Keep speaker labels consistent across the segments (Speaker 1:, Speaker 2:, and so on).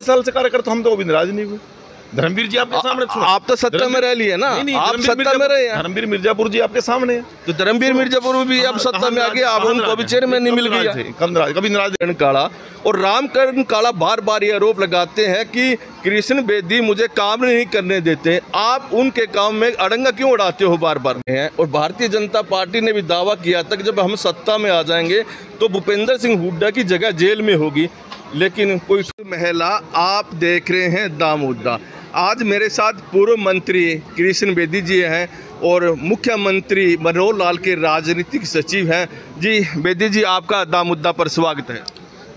Speaker 1: साल से कार्यकर्ता, हम तो कभी नाराज नहीं हुए। धर्मवीर जी आपके सामने,
Speaker 2: आप तो सत्ता में रह लिए ना, आप सत्ता में रहे हैं।
Speaker 1: धर्मवीर मिर्जापुर जी आपके सामने हैं,
Speaker 2: तो धर्मवीर मिर्जापुर भी अब सत्ता में आ गया, अब उनको अभी चेयरमैन नहीं मिल गया।
Speaker 1: कभी नाराज
Speaker 2: काला और रामकरण काला बार बार ये आरोप लगाते हैं कि कृष्ण बेदी मुझे काम नहीं करने देते, आप उनके काम में अड़ंगा क्यों उड़ाते हो बार बार हैं। और भारतीय जनता पार्टी ने भी दावा किया था कि जब हम सत्ता में आ जाएंगे तो भूपेंद्र सिंह हुड्डा की जगह जेल में होगी, लेकिन कोई महिला। आप देख रहे हैं दा मुद्दा। आज मेरे साथ पूर्व मंत्री कृष्ण बेदी जी हैं और मुख्यमंत्री मनोहर लाल के राजनीतिक सचिव हैं। जी बेदी जी, आपका दा मुद्दा पर स्वागत है।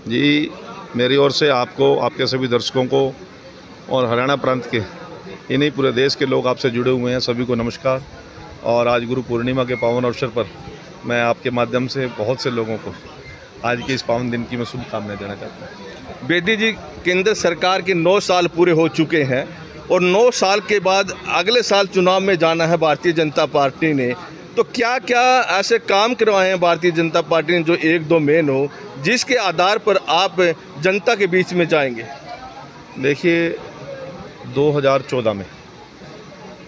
Speaker 1: जी, मेरी ओर से आपको, आपके सभी दर्शकों को और हरियाणा प्रांत के ही नहीं पूरे देश के लोग आपसे जुड़े हुए हैं, सभी को नमस्कार। और आज गुरु पूर्णिमा के पावन अवसर पर मैं आपके माध्यम से बहुत से लोगों को आज के इस पावन दिन की मैं शुभकामनाएं देना चाहता हूँ।
Speaker 2: बेदी जी, केंद्र सरकार के 9 साल पूरे हो चुके हैं और 9 साल के बाद अगले साल चुनाव में जाना है भारतीय जनता पार्टी ने, तो क्या क्या ऐसे काम करवाए हैं भारतीय जनता पार्टी ने जो 1-2 मेन हो, जिसके आधार पर आप जनता के बीच में जाएंगे?
Speaker 1: देखिए, 2014 में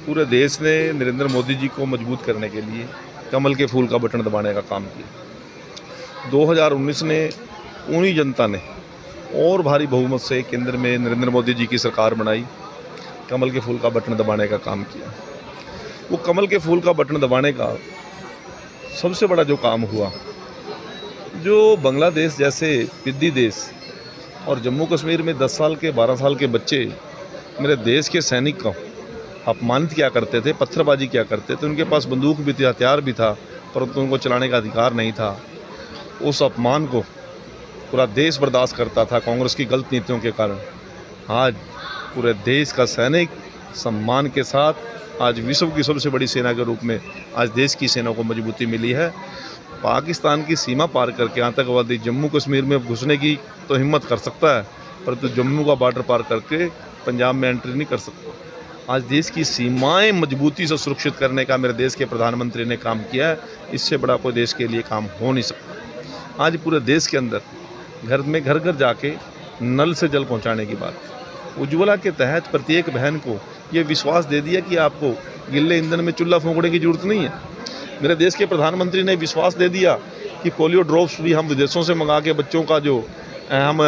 Speaker 1: पूरे देश ने नरेंद्र मोदी जी को मजबूत करने के लिए कमल के फूल का बटन दबाने का काम किया। 2019 में उन्हीं जनता ने और भारी बहुमत से केंद्र में नरेंद्र मोदी जी की सरकार बनाई, कमल के फूल का बटन दबाने का काम किया। वो कमल के फूल का बटन दबाने का सबसे बड़ा जो काम हुआ, जो बांग्लादेश जैसे पिद्दी देश और जम्मू कश्मीर में 10 साल के 12 साल के बच्चे मेरे देश के सैनिक को अपमानित किया करते थे, पत्थरबाजी किया करते थे, उनके पास बंदूक भी थी, हथियार भी था, परंतु उनको चलाने का अधिकार नहीं था। उस अपमान को पूरा देश बर्दाश्त करता था कांग्रेस की गलत नीतियों के कारण। आज पूरे देश का सैनिक सम्मान के साथ आज विश्व की सबसे बड़ी सेना के रूप में आज देश की सेना को मजबूती मिली है। पाकिस्तान की सीमा पार करके आतंकवादी जम्मू कश्मीर में घुसने की तो हिम्मत कर सकता है, परंतु जम्मू का बॉर्डर पार करके पंजाब में एंट्री नहीं कर सकता। आज देश की सीमाएं मजबूती से सुरक्षित करने का मेरे देश के प्रधानमंत्री ने काम किया है, इससे बड़ा कोई देश के लिए काम हो नहीं सकता। आज पूरे देश के अंदर घर में घर घर जाके नल से जल पहुंचाने की बात, उज्ज्वला के तहत प्रत्येक बहन को ये विश्वास दे दिया कि आपको गिल्ले ईंधन में चूल्हा फूंकने की जरूरत नहीं है। मेरे देश के प्रधानमंत्री ने विश्वास दे दिया कि पोलियो ड्रॉप्स भी हम विदेशों से मंगा के बच्चों का जो हम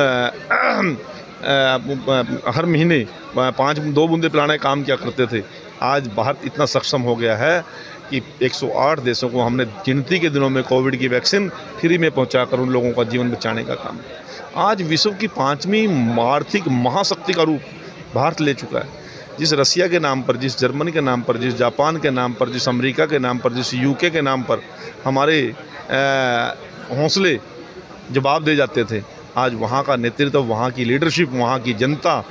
Speaker 1: हर महीने 2 बूंदे पिलाने का काम किया करते थे। आज भारत इतना सक्षम हो गया है कि 108 देशों को हमने गिनती के दिनों में कोविड की वैक्सीन फ्री में पहुंचाकर उन लोगों का जीवन बचाने का काम। आज विश्व की 5वीं आर्थिक महाशक्ति का रूप भारत ले चुका है। जिस रसिया के नाम पर, जिस जर्मनी के नाम पर, जिस जापान के नाम पर, जिस अमेरिका के नाम पर, जिस यूके के नाम पर हमारे हौसले जवाब दे जाते थे, आज वहाँ का नेतृत्व, वहाँ की लीडरशिप, वहाँ की जनता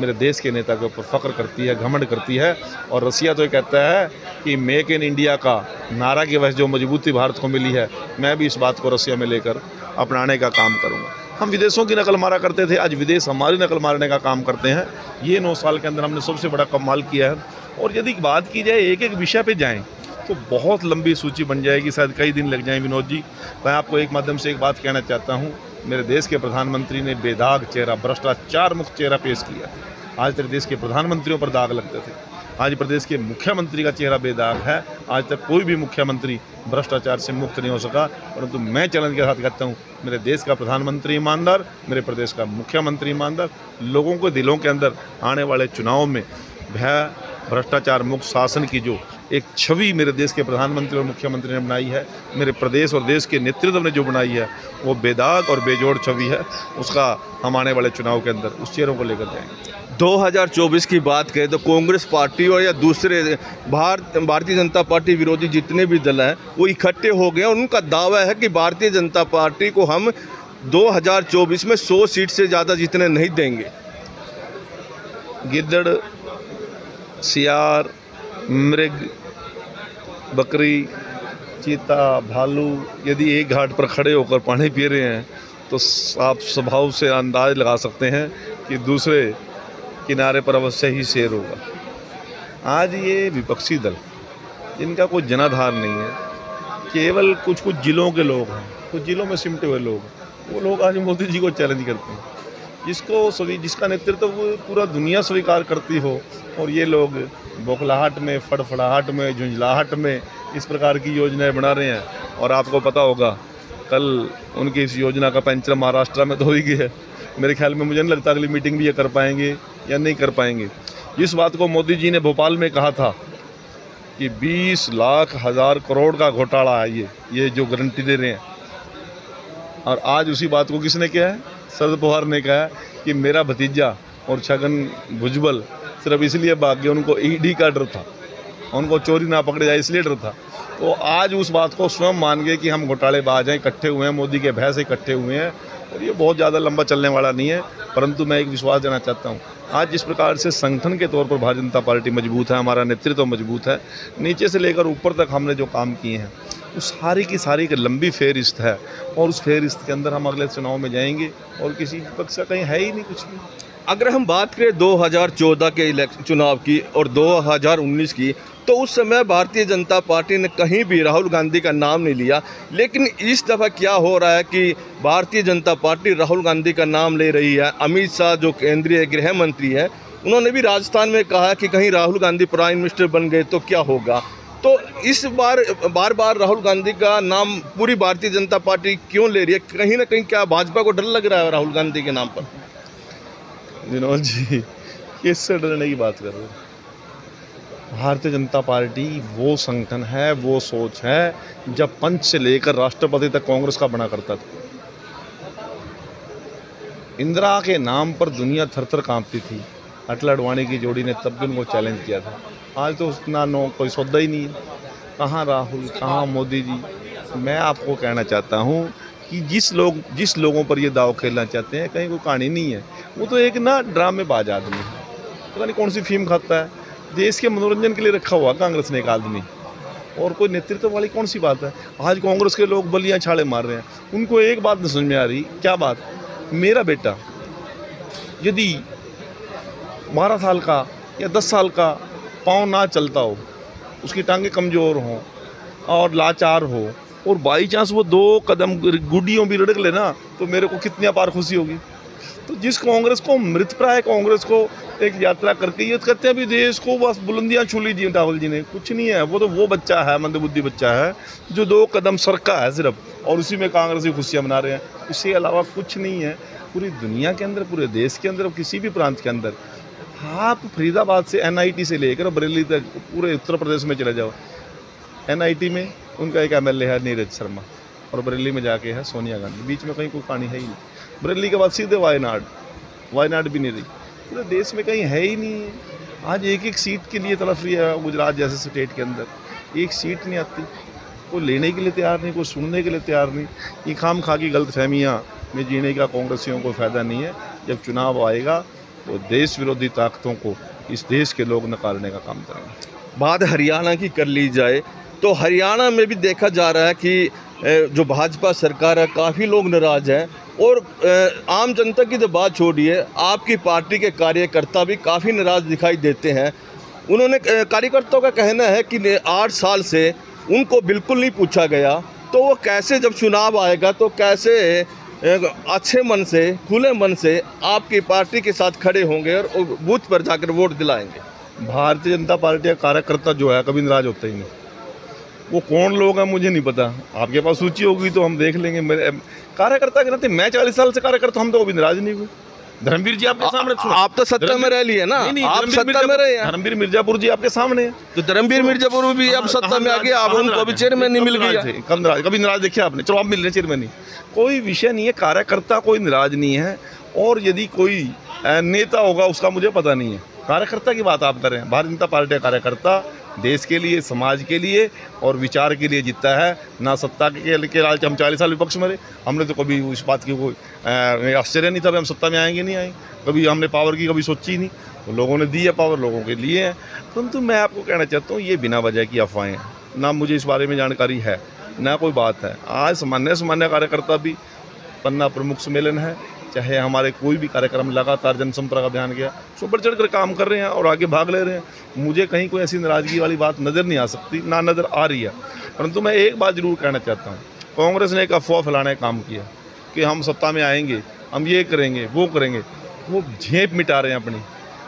Speaker 1: मेरे देश के नेता के ऊपर फ़ख्र करती है, घमंड करती है। और रसिया तो ये कहता है कि मेक इन इंडिया का नारा की वजह जो मजबूती भारत को मिली है, मैं भी इस बात को रसिया में लेकर अपनाने का काम करूँगा। हम विदेशों की नकल मारा करते थे, आज विदेश हमारी नकल मारने का काम करते हैं। ये 9 साल के अंदर हमने सबसे बड़ा कमाल किया है। और यदि बात की जाए एक एक विषय पे जाएं तो बहुत लंबी सूची बन जाएगी, शायद कई दिन लग जाएं। विनोद जी, मैं आपको एक माध्यम से एक बात कहना चाहता हूँ। मेरे देश के प्रधानमंत्री ने बेदाग चेहरा, भ्रष्टाचार मुक्त चेहरा पेश किया। आज तक देश के प्रधानमंत्रियों पर दाग लगते थे, आज प्रदेश के मुख्यमंत्री का चेहरा बेदाग है। आज तक कोई भी मुख्यमंत्री भ्रष्टाचार से मुक्त नहीं हो सका, परंतु मैं चैलेंज के साथ कहता हूँ, मेरे देश का प्रधानमंत्री ईमानदार, मेरे प्रदेश का मुख्यमंत्री ईमानदार, लोगों के दिलों के अंदर आने वाले चुनाव में भय भ्रष्टाचार मुक्त शासन की जो एक छवि मेरे देश के प्रधानमंत्री और मुख्यमंत्री ने बनाई है, मेरे प्रदेश और देश के नेतृत्व ने जो बनाई है, वो बेदाग और बेजोड़ छवि है। उसका हम आने वाले चुनाव के अंदर उस चेहरों को लेकर जाएंगे।
Speaker 2: 2024 की बात करें तो कांग्रेस पार्टी और या दूसरे भारतीय जनता पार्टी विरोधी जितने भी दल हैं वो इकट्ठे हो गए और उनका दावा है कि भारतीय जनता पार्टी को हम 2024 में 100 सीट से ज़्यादा जीतने नहीं देंगे।
Speaker 1: गिद्दड़, सियार, मृग, बकरी, चीता, भालू यदि एक घाट पर खड़े होकर पानी पी रहे हैं तो आप स्वभाव से अंदाज लगा सकते हैं कि दूसरे किनारे पर अवश्य ही शेर होगा। आज ये विपक्षी दल, जिनका कोई जनाधार नहीं है, केवल कुछ कुछ जिलों के लोग हैं, कुछ जिलों में सिमटे हुए लोग, वो लोग आज मोदी जी को चैलेंज करते हैं। जिसका नेतृत्व पूरा दुनिया स्वीकार करती हो, और ये लोग बौखलाहट में, फड़फड़ाहट में, झुंझलाहट में इस प्रकार की योजनाएं बना रहे हैं। और आपको पता होगा कल उनकी इस योजना का पंचर महाराष्ट्र में तो हो ही गया है। मेरे ख्याल में मुझे नहीं लगता अगली मीटिंग भी ये कर पाएंगे या नहीं कर पाएंगे। जिस बात को मोदी जी ने भोपाल में कहा था कि 20 लाख हज़ार करोड़ का घोटाला है ये जो गारंटी दे रहे हैं, और आज उसी बात को किसने किया है? शरद पवार ने कहा कि मेरा भतीजा और छगन भुजबल सिर्फ इसलिए भाग गए, उनको ईडी का डर था, उनको चोरी ना पकड़े जाए इसलिए डर था। तो आज उस बात को स्वयं मान गए कि हम घोटालेबाज हैं, इकट्ठे हुए हैं, मोदी के भय से इकट्ठे हुए हैं, और ये बहुत ज़्यादा लंबा चलने वाला नहीं है। परंतु मैं एक विश्वास देना चाहता हूँ, आज जिस प्रकार से संगठन के तौर पर भारतीय जनता पार्टी मजबूत है, हमारा नेतृत्व मजबूत है, नीचे से लेकर ऊपर तक हमने जो काम किए हैं वो सारी की सारी एक लंबी फेहरिस्त है, और उस फेहरिस्त के अंदर हम अगले चुनाव में जाएंगे, और किसी पक्ष का कहीं है ही नहीं कुछ भी।
Speaker 2: अगर हम बात करें 2014 के चुनाव की और 2019 की, तो उस समय भारतीय जनता पार्टी ने कहीं भी राहुल गांधी का नाम नहीं लिया। लेकिन इस दफ़ा क्या हो रहा है कि भारतीय जनता पार्टी राहुल गांधी का नाम ले रही है। अमित शाह जो केंद्रीय गृह मंत्री है, उन्होंने भी राजस्थान में कहा कि कहीं राहुल गांधी प्राइम मिनिस्टर बन गए तो क्या होगा। तो इस बार बार राहुल गांधी का नाम पूरी भारतीय जनता पार्टी क्यों ले रही है? कहीं ना कहीं क्या भाजपा को डर लग रहा है राहुल गांधी के नाम पर?
Speaker 1: विनोद जी, किससे डरने की बात कर रहे हैं? भारतीय जनता पार्टी वो संगठन है, वो सोच है जब पंच से लेकर राष्ट्रपति तक कांग्रेस का बना करता था। इंदिरा के नाम पर दुनिया थर थर कांपती थी। अटल अडवाणी की जोड़ी ने तब भी उनको चैलेंज किया था। आज तो उतना कोई सौदा ही नहीं है। कहाँ राहुल, कहाँ मोदी जी? मैं आपको कहना चाहता हूँ कि जिस लोगों पर ये दाव खेलना चाहते हैं, कहीं कोई कहानी नहीं है। वो तो एक ना ड्रामेबाज आदमी है, पता नहीं कौन सी फीम खाता है। देश के मनोरंजन के लिए रखा हुआ कांग्रेस ने एक आदमी, और कोई नेतृत्व वाली कौन सी बात है। आज कांग्रेस के लोग बलियां छाड़े मार रहे हैं। उनको एक बात नहीं समझ में आ रही। क्या बात? मेरा बेटा यदि 12 साल का या 10 साल का पाँव ना चलता हो, उसकी टांगें कमज़ोर हों और लाचार हो, और बाई चांस वो 2 कदम गुड्डियों भी रड़क लेना, तो मेरे को कितनी अपार खुशी होगी। तो जिस कांग्रेस को, मृतप्राय कांग्रेस को एक यात्रा करके ये कहते हैं अभी देश को बस बुलंदियां छू लीजिए राहुल जी ने, कुछ नहीं है। वो तो वो बच्चा है, मंदबुद्धि बच्चा है, जो 2 कदम सरका है सिर्फ, और उसी में कांग्रेस की खुशियाँ मना रहे हैं। इसके अलावा कुछ नहीं है। पूरी दुनिया के अंदर, पूरे देश के अंदर, किसी भी प्रांत के अंदर, आप फरीदाबाद से NIT से लेकर बरेली तक पूरे उत्तर प्रदेश में चले जाओ, NIT में उनका एक MLA है नीरज शर्मा, और बरेली में जाके है सोनिया गांधी। बीच में कहीं कोई कहानी है ही नहीं। बरेली के बाद सीधे वायनाड भी नहीं रही। पूरे देश में कहीं है ही नहीं है। आज एक सीट के लिए तड़फ रही है गुजरात जैसे स्टेट के अंदर। एक सीट नहीं आती, कोई लेने के लिए तैयार नहीं, कोई सुनने के लिए तैयार नहीं। ये खाम खा की गलतफहमियाँ में जीने का कांग्रेसियों को फ़ायदा नहीं है। जब चुनाव आएगा तो देश विरोधी ताकतों को इस देश के लोग नकारने का काम करेंगे।
Speaker 2: बात हरियाणा की कर ली जाए तो हरियाणा में भी देखा जा रहा है कि जो भाजपा सरकार है, काफ़ी लोग नाराज़ हैं, और आम जनता की तो बात छोड़िए, आपकी पार्टी के कार्यकर्ता भी काफ़ी नाराज़ दिखाई देते हैं। उन्होंने कार्यकर्ताओं का कहना है कि 8 साल से उनको बिल्कुल नहीं पूछा गया, तो वो कैसे जब चुनाव आएगा तो कैसे अच्छे मन से, खुले मन से आपकी पार्टी के साथ खड़े होंगे और बूथ पर जाकर वोट दिलाएंगे।
Speaker 1: भारतीय जनता पार्टी का कार्यकर्ता जो है कभी नाराज होता ही नहीं। वो कौन लोग हैं मुझे नहीं पता, आपके पास सूची होगी तो हम देख लेंगे। मेरे कार्यकर्ता के नाते मैं 40 साल से कार्यकर्ता, हम तो कभी नाराज नहीं हुए। धर्मवीर जी आपके सामने,
Speaker 2: आप तो सत्ता में रह लिए ना, आप सत्ता में रहे हैं।
Speaker 1: धर्मवीर मिर्जापुर जी आपके सामने हैं,
Speaker 2: तो धर्मवीर मिर्जापुर भी अब सत्ता में आ गया, अब उनको भी चेयरमैन नहीं मिल गया।
Speaker 1: कभी नाराज देखिए आपने? चलो आप मिल रहे चेयरमैन नहीं, कोई विषय नहीं है। कार्यकर्ता कोई नाराज नहीं है, और यदि कोई नेता होगा उसका मुझे पता नहीं है। कार्यकर्ता की बात आप कर रहे हैं। भारतीय जनता पार्टी का कार्यकर्ता देश के लिए, समाज के लिए और विचार के लिए जीतता है, ना सत्ता के लालच। हम 40 साल विपक्ष में रहे, हमने तो कभी इस बात की कोई आश्चर्य नहीं था हम सत्ता में आएंगे नहीं आएंगे। कभी हमने पावर की कभी सोची नहीं, तो लोगों ने दी है पावर, लोगों के लिए है। परंतु मैं आपको कहना चाहता हूँ, ये बिना वजह की अफवाहें हैं, ना मुझे इस बारे में जानकारी है, ना कोई बात है। आज सामान्य कार्यकर्ता भी, पन्ना प्रमुख सम्मेलन है, चाहे हमारे कोई भी कार्यक्रम, लगातार जनसंपर्क अभियान गया, सो बढ़ चढ़ कर काम कर रहे हैं और आगे भाग ले रहे हैं। मुझे कहीं कोई ऐसी नाराज़गी वाली बात नज़र नहीं आ सकती, ना नज़र आ रही है। परंतु मैं एक बात ज़रूर कहना चाहता हूँ, कांग्रेस ने एक अफवाह फैलाने का काम किया कि हम सत्ता में आएंगे हम ये करेंगे वो करेंगे, वो झेप मिटा रहे हैं अपनी।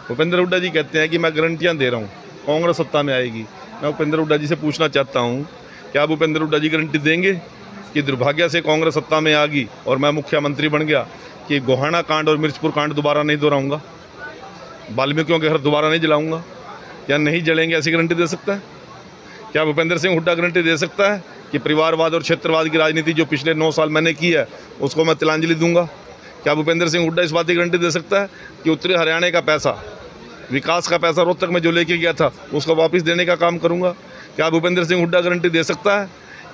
Speaker 1: भूपेंद्र हुड्डा जी कहते हैं कि मैं गारंटियाँ दे रहा हूँ कांग्रेस सत्ता में आएगी। मैं भूपेंद्र हुड्डा जी से पूछना चाहता हूँ, क्या भूपेंद्र हुड्डा जी गारंटी देंगे कि दुर्भाग्य से कांग्रेस सत्ता में आ गई और मैं मुख्यमंत्री बन गया कि गोहाना कांड और मिर्चपुर कांड दोबारा नहीं दोहराऊंगा, वाल्मीकियों के घर दोबारा नहीं जलाऊंगा, या नहीं जलेंगे, ऐसी गारंटी दे सकता है? क्या भूपेंद्र सिंह हुड्डा गारंटी दे सकता है कि परिवारवाद और क्षेत्रवाद की राजनीति जो पिछले 9 साल मैंने की है उसको मैं तिलांजलि दूंगा? क्या भूपेंद्र सिंह हुड्डा इस बात की गारंटी दे सकता है कि उत्तरी हरियाणा का पैसा, विकास का पैसा रोहतक में जो लेके गया था उसको वापस देने का काम करूंगा? क्या भूपेंद्र सिंह हुड्डा गारंटी दे सकता है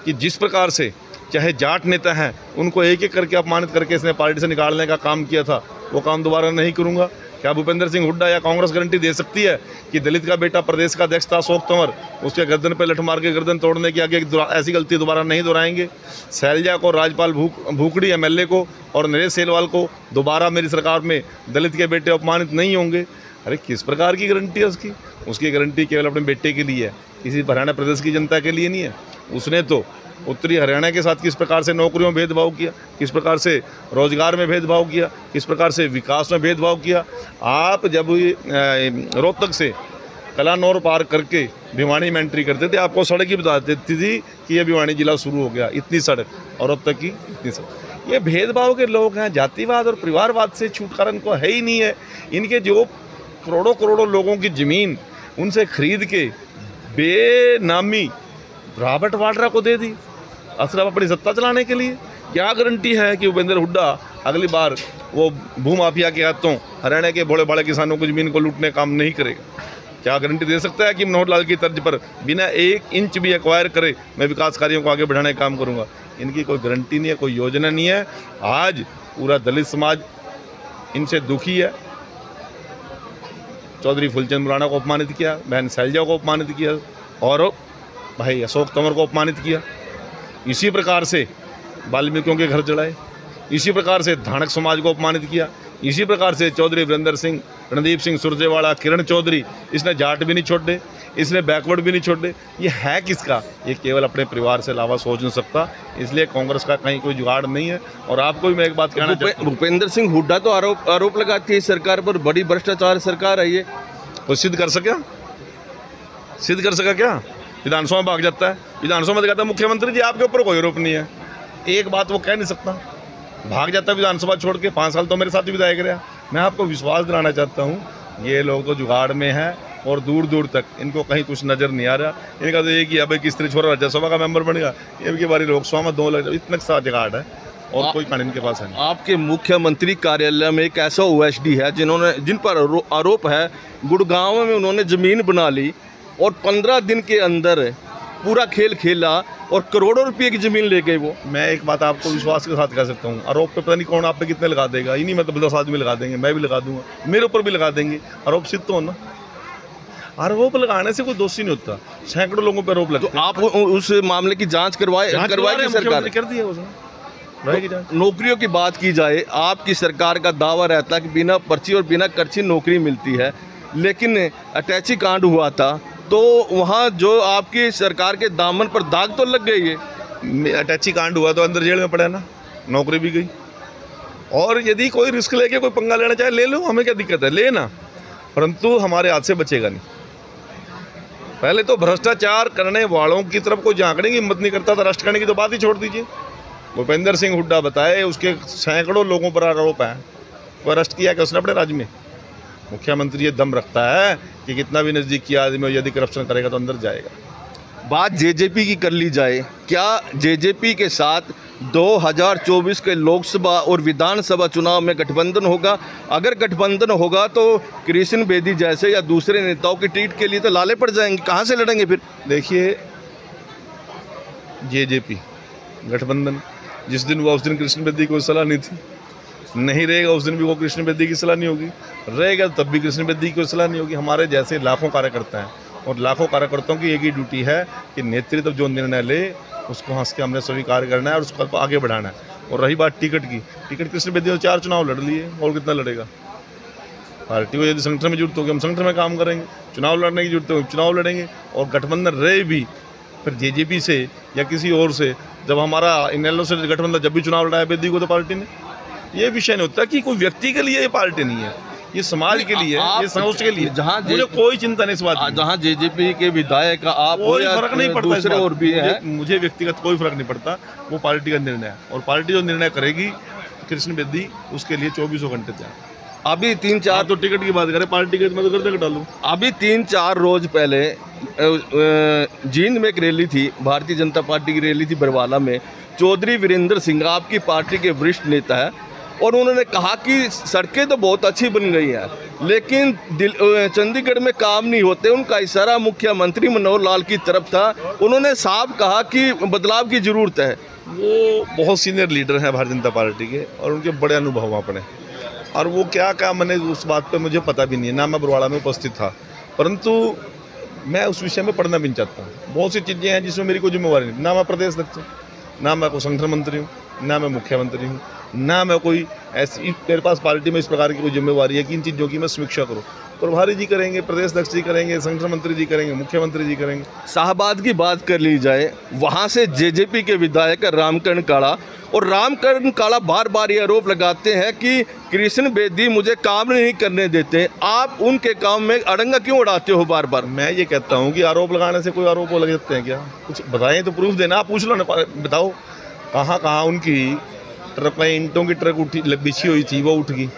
Speaker 1: कि जिस प्रकार से चाहे जाट नेता हैं उनको एक एक करके अपमानित करके इसने पार्टी से निकालने का काम किया था, वो काम दोबारा नहीं करूंगा? क्या भूपेंद्र सिंह हुड्डा या कांग्रेस गारंटी दे सकती है कि दलित का बेटा प्रदेश का अध्यक्ष था अशोक तंवर, उसके गर्दन पर लठ मार के गर्दन तोड़ने के आगे ऐसी गलती दोबारा नहीं दोहराएंगे? शैलजा को, राजपाल भूखड़ी एमएलए को और नरेश सेलवाल को दोबारा मेरी सरकार में दलित के बेटे अपमानित नहीं होंगे? अरे किस प्रकार की गारंटी है उसकी? उसकी गारंटी केवल अपने बेटे के लिए है, किसी हरियाणा प्रदेश की जनता के लिए नहीं है। उसने तो उत्तरी हरियाणा के साथ किस प्रकार से नौकरियों में भेदभाव किया, किस प्रकार से रोजगार में भेदभाव किया, किस प्रकार से विकास में भेदभाव किया। आप जब रोहतक से कलानौर पार करके भिवानी में एंट्री करते थे, आपको सड़क ही बता देती थी कि ये भिवानी जिला शुरू हो गया, इतनी सड़क, और अब तक की इतनी सड़क। ये भेदभाव के लोग हैं, जातिवाद और परिवारवाद से छुटकारा इनको है ही नहीं है। इनके जो करोड़ों करोड़ों लोगों की ज़मीन उनसे खरीद के बेनामी रॉबर्ट वाड्रा को दे दी, सिर्फ अपनी सत्ता चलाने के लिए। क्या गारंटी है कि भूपेंद्र हुड्डा अगली बार वो भूमाफिया के हाथों हरियाणा के बड़े बड़े किसानों की ज़मीन को लूटने काम नहीं करेगा? क्या गारंटी दे सकता है कि मनोहर लाल की तर्ज पर बिना 1 इंच भी एक्वायर करे मैं विकास कार्यों को आगे बढ़ाने का काम करूँगा? इनकी कोई गारंटी नहीं है, कोई योजना नहीं है। आज पूरा दलित समाज इनसे दुखी है। चौधरी फुलचंद मुराना को अपमानित किया, बहन शैलजा को अपमानित किया, और भाई अशोक तंवर को अपमानित किया। इसी प्रकार से वाल्मीकियों के घर जलाए, इसी प्रकार से धानक समाज को अपमानित किया, इसी प्रकार से चौधरी वीरेंद्र सिंह, रणदीप सिंह सुरजेवाला, किरण चौधरी, इसने जाट भी नहीं छोड़े, इसने बैकवर्ड भी नहीं छोड़े। ये है किसका? ये केवल अपने परिवार से अलावा सोच नहीं सकता। इसलिए कांग्रेस का कहीं कोई जुगाड़ नहीं है। और आपको भी मैं एक बात कहना चाहता हूं,
Speaker 2: भूपेंद्र सिंह हुड्डा तो आरोप लगाती है सरकार पर, बड़ी भ्रष्टाचार सरकार है ये।
Speaker 1: तो सिद्ध कर सका? सिद्ध कर सका क्या? विधानसभा में भाग जाता है, विधानसभा में कहता है मुख्यमंत्री जी आपके ऊपर कोई आरोप नहीं है। एक बात वो कह नहीं सकता, भाग जाता है विधानसभा छोड़ के। 5 साल तो मेरे साथ ही विधायक रहा। मैं आपको विश्वास दिलाना चाहता हूँ, ये लोग तो जुगाड़ में हैं और दूर दूर तक इनको कहीं कुछ नज़र नहीं आ रहा। इनका तो ये कि अब किस तरह छोरा राज्यसभा का मेंबर बन गया, ये की बारी लोकसभा में 2 लग जाए, इतना सा जुगाड़ है और कोई कानून के पास है नहीं।
Speaker 2: आपके मुख्यमंत्री कार्यालय में एक ऐसा ओएसडी है जिन पर आरोप है गुड़गांव में उन्होंने ज़मीन बना ली और 15 दिन के अंदर पूरा खेल खेला और करोड़ों रुपए की ज़मीन ले गए वो।
Speaker 1: मैं एक बात आपको विश्वास के साथ कह सकता हूँ, आरोप पे पता नहीं कौन आप पे कितने लगा देगा। इन्हीं में तो 10 आदमी लगा देंगे, मैं भी लगा दूंगा, मेरे ऊपर भी लगा देंगे। आरोप सिद्ध तो होना, आरोप लगाने से कोई दोषी नहीं होता। सैकड़ों लोगों पर आरोप लगते हैं।
Speaker 2: तो आप उस मामले की जांच करवाएगी सरकार?
Speaker 1: कर दिया उसने।
Speaker 2: नौकरियों की बात की जाए, आपकी सरकार का दावा रहता है कि बिना पर्ची और बिना कर्ची नौकरी मिलती है, लेकिन अटैची कांड हुआ था तो वहाँ जो आपकी सरकार के दामन पर दाग तो लग गई है।
Speaker 1: अटैची कांड हुआ तो अंदर जेल में पड़ा ना, नौकरी भी गई। और यदि कोई रिस्क लेके कोई पंगा लेना चाहे ले लो, हमें क्या दिक्कत है, लेना, परंतु हमारे हाथ से बचेगा नहीं। पहले तो भ्रष्टाचार करने वालों की तरफ कोई झांकने की हिम्मत नहीं करता था, अरेस्ट करने की तो बात ही छोड़ दीजिए। भूपेंद्र सिंह हुड्डा बताए उसके सैकड़ों लोगों पर आरोप है, वो अरेस्ट किया कि उसने अपने राज्य में। मुख्यमंत्री ये दम रखता है कि कितना भी नज़दीक की आदमी यदि करप्शन करेगा तो अंदर जाएगा।
Speaker 2: बात जेजेपी की कर ली जाए, क्या जेजेपी के साथ 2024 के लोकसभा और विधानसभा चुनाव में गठबंधन होगा? अगर गठबंधन होगा तो कृष्ण बेदी जैसे या दूसरे नेताओं की टिकट के लिए तो लाले पड़ जाएंगे, कहाँ से लड़ेंगे फिर?
Speaker 1: देखिए, जेजेपी गठबंधन जिस दिन हुआ उस दिन कृष्ण बेदी को सलाह नहीं थी, नहीं रहेगा उस दिन भी वो कृष्ण बेदी की सलाह नहीं होगी, रहेगा तब भी कृष्ण बेदी की सलाह नहीं होगी। हमारे जैसे लाखों कार्यकर्ता हैं और लाखों कार्यकर्ताओं की एक ही ड्यूटी है कि नेतृत्व जो निर्णय ले उसको हंस के हमने स्वीकार करना है और उसको आगे बढ़ाना है। और रही बात टिकट की, टिकट कृष्ण बेदी ने 4 चुनाव लड़ लिए और कितना लड़ेगा? पार्टी को यदि संगठन में जरूरत होगी हम संगठन में काम करेंगे, चुनाव लड़ने की जरूरत होगी चुनाव लड़ेंगे। और गठबंधन रहे भी फिर जेजेपी से या किसी और से, जब हमारा इनेलो से गठबंधन जब भी चुनाव लड़ाया बेदी को तो पार्टी ने ये विषय नहीं होता कि कोई व्यक्ति के लिए ये पार्टी नहीं है, ये समाज के लिए, ये संगोष्ठी के लिए।
Speaker 2: जहाँ
Speaker 1: मुझे कोई चिंता नहीं इस बात की।
Speaker 2: जहाँ जेजेपी के विधायक का आप
Speaker 1: कोई फर्क नहीं पड़ता,
Speaker 2: दूसरे और भी है,
Speaker 1: मुझे व्यक्तिगत कोई फर्क नहीं पड़ता। वो पार्टी का निर्णय है और पार्टी जो निर्णय करेगी कृष्ण बेदी उसके लिए 24 घंटे तैयार।
Speaker 2: अभी 3-4
Speaker 1: तो टिकट की बात करें, पार्टी के मैं तो करते डालूँ।
Speaker 2: अभी 3-4 रोज पहले जींद में एक रैली थी, भारतीय जनता पार्टी की रैली थी बरवाला में। चौधरी वीरेंद्र सिंह आपकी पार्टी के वरिष्ठ नेता है और उन्होंने कहा कि सड़कें तो बहुत अच्छी बन गई हैं लेकिन चंडीगढ़ में काम नहीं होते। उनका इशारा मुख्यमंत्री मनोहर लाल की तरफ था। उन्होंने साफ कहा कि बदलाव की ज़रूरत है।
Speaker 1: वो बहुत सीनियर लीडर हैं भारतीय जनता पार्टी के और उनके बड़े अनुभव अपने, और वो क्या क्या मैंने उस बात पे मुझे पता भी नहीं है, ना मैं बरवाड़ा में उपस्थित था, परंतु मैं उस विषय में पढ़ना भी नहीं चाहता हूँ। बहुत सी चीज़ें हैं जिसमें मेरी कोई जिम्मेवारी नहीं, ना मैं प्रदेश अध्यक्ष हूँ, ना मैं कोई संगठन मंत्री हूँ, ना मैं मुख्यमंत्री हूँ, ना मैं कोई ऐसी मेरे पास पार्टी में इस प्रकार की कोई जिम्मेवारी है कि इन चीज़ों की मैं समीक्षा करूँ। प्रभारी जी करेंगे, प्रदेश अध्यक्ष जी करेंगे, संगठन मंत्री जी करेंगे, मुख्यमंत्री जी करेंगे।
Speaker 2: शाहबाद की बात कर ली जाए, वहाँ से जेजेपी के विधायक रामकरण काला, और रामकरण काला बार बार ये आरोप लगाते हैं कि कृष्ण बेदी मुझे काम नहीं करने देते। आप उनके काम में अड़ंगा क्यों उड़ाते हो बार बार?
Speaker 1: मैं ये कहता हूँ कि आरोप लगाने से कोई आरोप लग जाते हैं क्या? कुछ बताएं तो प्रूफ देना। आप पूछ लो ना, बताओ कहाँ कहाँ उनकी ट्रक में ईंटों की ट्रक उठी बिछी हुई थी, वो उठ गई।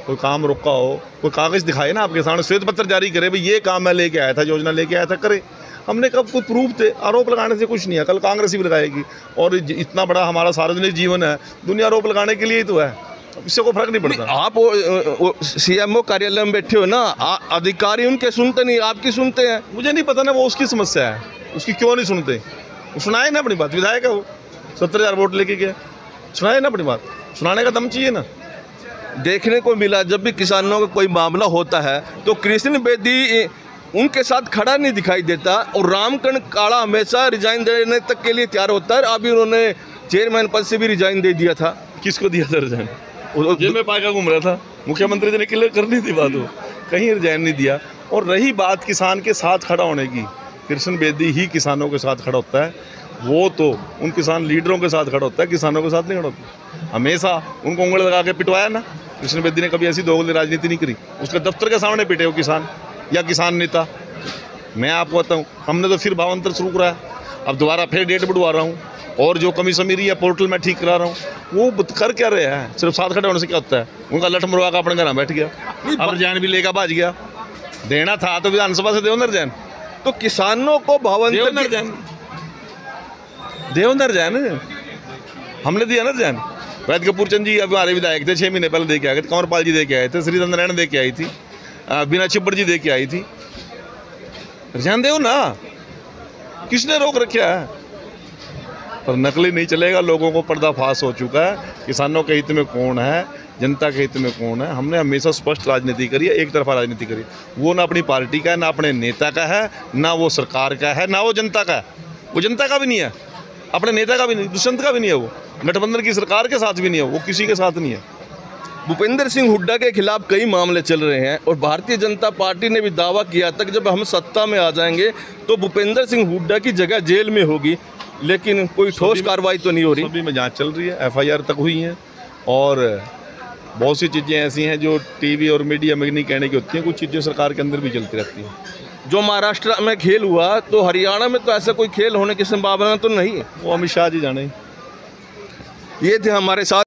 Speaker 1: कोई काम रुका हो, कोई कागज़ दिखाए ना आपके सामने, श्वेत पत्र जारी करे, भाई ये काम मैं लेके आया था, योजना लेके आया था, करे। हमने कब कोई प्रूफ थे? आरोप लगाने से कुछ नहीं है। कल कांग्रेस ही लगाएगी और इतना बड़ा हमारा सार्वजनिक जीवन है, दुनिया आरोप लगाने के लिए ही तो है, इससे कोई फर्क नहीं पड़ता।
Speaker 2: आप सीएमओ कार्यालय में बैठे हो ना, अधिकारी उनके सुनते नहीं, आपकी सुनते हैं।
Speaker 1: मुझे नहीं पता ना, वो उसकी समस्या है, उसकी क्यों नहीं सुनते। वो सुनाए ना अपनी बात, विधायक है वो, 70,000 वोट लेके गया, सुनाए ना अपनी बात, सुनाने का दम चाहिए ना।
Speaker 2: देखने को मिला जब भी किसानों का कोई मामला होता है तो कृष्ण बेदी उनके साथ खड़ा नहीं दिखाई देता और रामकरण काला हमेशा रिजाइन देने तक के लिए तैयार होता है। अभी उन्होंने चेयरमैन पद से भी रिजाइन दे दिया था।
Speaker 1: किसको दिया था रिजाइन? जेल में पाका घूम रहा था, मुख्यमंत्री जी ने क्लियर करनी थी बात, वो कहीं रिजाइन नहीं दिया। और रही बात किसान के साथ खड़ा होने की, कृष्ण बेदी ही किसानों के साथ खड़ा होता है। वो तो उन किसान लीडरों के साथ खड़ा होता है, किसानों के साथ नहीं खड़ा होता। हमेशा उनको उंगली लगा के पिटवाया ना, कृष्ण बेदी ने कभी ऐसी दोगली राजनीति नहीं करी। उसके दफ्तर के सामने पिटे हो किसान या किसान नेता। मैं आपको बताऊं, हमने तो फिर भावांतर शुरू करा है, अब दोबारा फिर डेट बढ़वा रहा हूँ और जो कमी समीरी है पोर्टल में ठीक करा रहा हूँ। वो कर क्या रहे हैं? सिर्फ साथ खड़े होने से क्या होता है? उनका लठ मरवा का अपने घर में बैठ गया, अब रिजाइन भी लेकर भाज गया। देना था तो विधानसभा से देवनर जैन,
Speaker 2: तो किसानों को भावांतर
Speaker 1: देवनर जैन हमने दिया ना जैन। वैद कपूर चंद जी अभी हमारे विधायक थे, 6 महीने पहले दे के आए थे, कंवरपाल जी दे के आए थे, श्री चंद्रनारायण दे के आई थी, बीना छिब्बर जी दे के आई थी। रिजाइन दो ना, किसने रोक रखा है? पर नकली नहीं चलेगा। लोगों को पर्दाफाश हो चुका है, किसानों के हित में कौन है, जनता के हित में कौन है। हमने हमेशा स्पष्ट राजनीति करी है, एक तरफा राजनीति करी। वो ना अपनी पार्टी का है, ना अपने नेता का है, ना वो सरकार का है, ना वो जनता का है। वो जनता का भी नहीं है, अपने नेता का भी नहीं, दुष्यंत का भी नहीं है, वो गठबंधन की सरकार के साथ भी नहीं है, वो किसी के साथ नहीं है।
Speaker 2: भूपेंद्र सिंह हुड्डा के खिलाफ कई मामले चल रहे हैं और भारतीय जनता पार्टी ने भी दावा किया था कि जब हम सत्ता में आ जाएंगे तो भूपेंद्र सिंह हुड्डा की जगह जेल में होगी, लेकिन कोई ठोस कार्रवाई तो नहीं हो रही।
Speaker 1: सभी में जांच चल रही है, FIR तक हुई है और बहुत सी चीज़ें ऐसी हैं जो टीवी और मीडिया में नहीं कहने की होती हैं, कुछ चीज़ें सरकार के अंदर भी चलती रहती हैं।
Speaker 2: जो महाराष्ट्र में खेल हुआ तो हरियाणा में तो ऐसा कोई खेल होने की संभावना तो नहीं है,
Speaker 1: वो अमित शाह जी जाने।
Speaker 2: ये थे हमारे साथ।